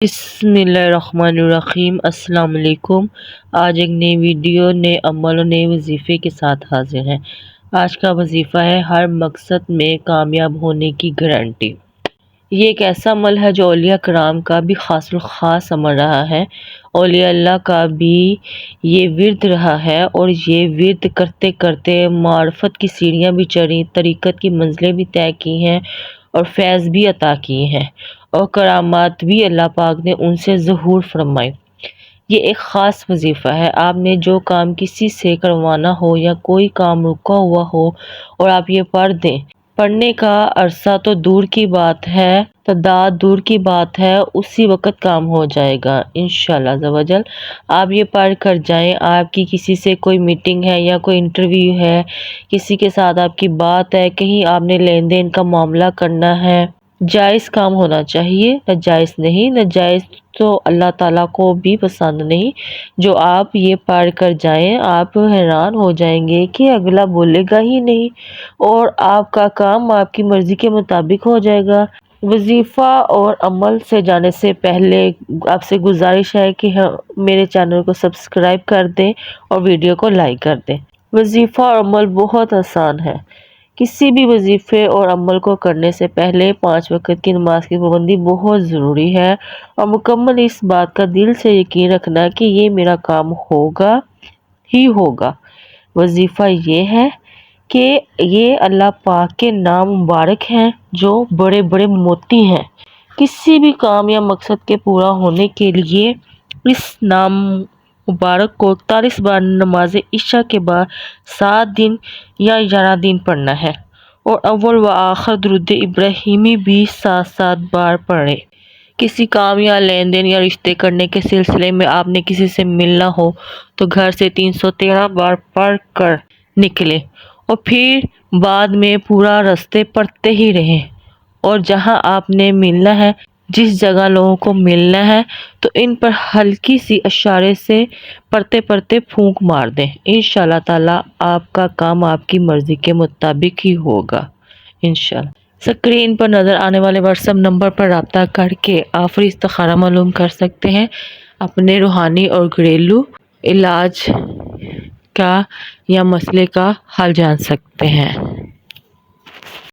بسم اللہ الرحمن الرحیم۔ السلام علیکم۔ آج ایک نئی ویڈیو، نئے عمل اور نئے وظیفے کے ساتھ حاضر ہیں۔ آج کا وظیفہ ہے ہر مقصد میں کامیاب ہونے کی گارنٹی۔ یہ ایک ایسا عمل ہے جو اولیاء کرام کا بھی خاص الخاص عمل رہا ہے، اولیاء اللہ کا بھی یہ ورد رہا ہے، اور یہ ورد کرتے کرتے معرفت کی سیڑھیاں بھی چڑھی، طریقت کی منزلیں بھی طے کی ہیں اور فیض بھی عطا کیے ہیں، اور کرامات بھی اللہ پاک نے ان سے ظہور فرمائی۔ یہ ایک خاص وظیفہ ہے۔ آپ نے جو کام کسی سے کروانا ہو یا کوئی کام رکا ہوا ہو اور آپ یہ پڑھ دیں، پڑھنے کا عرصہ تو دور کی بات ہے، تعداد دور کی بات ہے، اسی وقت کام ہو جائے گا انشاءاللہ عز و جل۔ آپ یہ پڑھ کر جائیں، آپ کی کسی سے کوئی میٹنگ ہے یا کوئی انٹرویو ہے، کسی کے ساتھ آپ کی بات ہے، کہیں آپ نے لین دین کا معاملہ کرنا ہے، جائز کام ہونا چاہیے، ناجائز نہیں۔ ناجائز تو اللہ تعالیٰ کو بھی پسند نہیں۔ جو آپ یہ پڑھ کر جائیں، آپ حیران ہو جائیں گے کہ اگلا بولے گا ہی نہیں اور آپ کا کام آپ کی مرضی کے مطابق ہو جائے گا۔ وظیفہ اور عمل سے جانے سے پہلے آپ سے گزارش ہے کہ میرے چینل کو سبسکرائب کر دیں اور ویڈیو کو لائک کر دیں۔ وظیفہ اور عمل بہت آسان ہے۔ کسی بھی وظیفے اور عمل کو کرنے سے پہلے 5 وقت کی نماز کی پابندی بہت ضروری ہے، اور مکمل اس بات کا دل سے یقین رکھنا کہ یہ میرا کام ہوگا ہی ہوگا۔ وظیفہ یہ ہے کہ یہ اللہ پاک کے نام مبارک ہیں جو بڑے بڑے موتی ہیں۔ کسی بھی کام یا مقصد کے پورا ہونے کے لیے اس نام مبارک کو 41 بار نماز عشاء کے بعد 7 دن یا 11 دن پڑھنا ہے، اور اول و آخر درود ابراہیمی بھی 7 بار پڑھیں۔ کسی کام یا لین دین یا رشتے کرنے کے سلسلے میں آپ نے کسی سے ملنا ہو تو گھر سے 313 بار پڑھ کر نکلیں، اور پھر بعد میں پورا راستے پڑھتے ہی رہیں، اور جہاں آپ نے ملنا ہے، جس جگہ لوگوں کو ملنا ہے، تو ان پر ہلکی سی اشارے سے پڑھتے پڑھتے پھونک مار دیں۔ انشاءاللہ تعالیٰ آپ کا کام آپ کی مرضی کے مطابق ہی ہوگا انشاءاللہ۔ اسکرین پر نظر آنے والے واٹس ایپ نمبر پر رابطہ کر کے آپ فری استخارہ معلوم کر سکتے ہیں، اپنے روحانی اور گھریلو علاج کا یا مسئلے کا حل جان سکتے ہیں۔